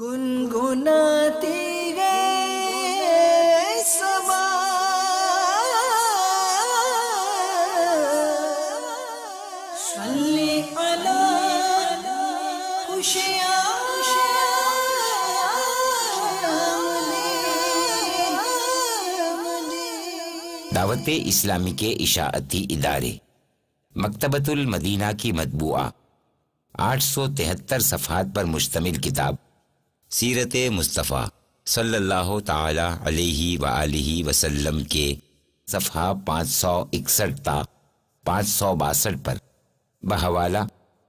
گنگناتی گئے صبا صلی علی خوشیاں دعوت اسلامی کے اشاعتی ادارے مکتبۃ المدینہ کی مطبوعہ 873 صفحات پر مشتمل کتاب سیرت مصطفیٰ صلی اللہ تعالی علیہ وآلہ وسلم کے صفحہ 561 تا 562 پر بحوالہ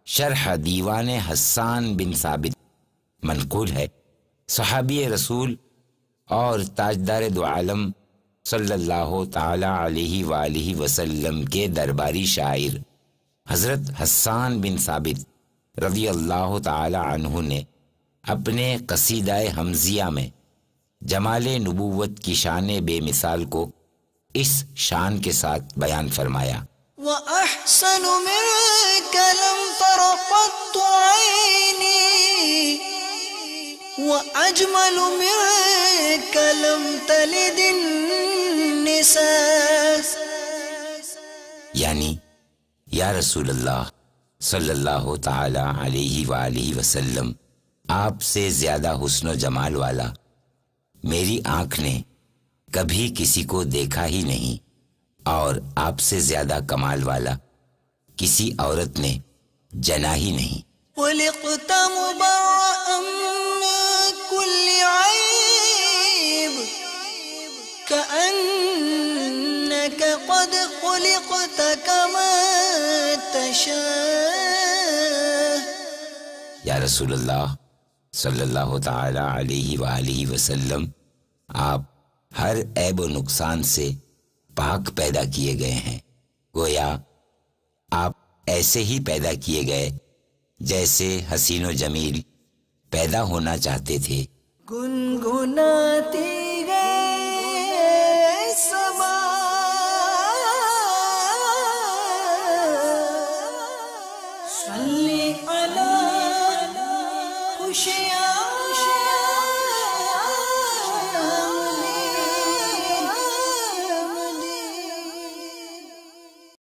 شرح دیوان حسان بن ثابت منقول ہے صحابی رسول اور تاجدار دو عالم صلی اللہ تعالی علیہ وآلہ وسلم کے درباری شاعر حضرت حسان بن ثابت رضی اللہ تعالی عنہ نے اپنے قصیدہ حمزیہ میں جمال نبوت کی شان بے مثال کو اس شان کے ساتھ بیان فرمایا: وَأَحْسَنُ مِنْكَ لَمْ تَرَ قَطُّ عَيْنِي وَأَجْمَلُ مِنْكَ لَمْ تَلِدِ النِّسَاء، یعنی یا رسول اللہ صلی اللہ تعالی علیہ وآلہ وسلم، آپ سے زیادہ حسن و جمال والا میری آنکھ نے کبھی کسی کو دیکھا ہی نہیں، اور آپ سے زیادہ کمال والا کسی عورت نے جنا ہی نہیں۔ خُلِقْتَ مُبَرَّأً مِّن كُلِّ عَيْبٍ كَأَنَّكَ قَدْ خُلِقْتَ كَمَا تَشَاءُ، یا رسول اللہ صلی اللہ تعالی علیہ وآلہ وسلم، آپ ہر عیب و نقصان سے پاک پیدا کیے گئے ہیں، گویا آپ ایسے ہی پیدا کیے گئے جیسے حسین و جمیل پیدا ہونا چاہتے تھے۔ گنگناتی گئے صبا صلی علی خوشیاں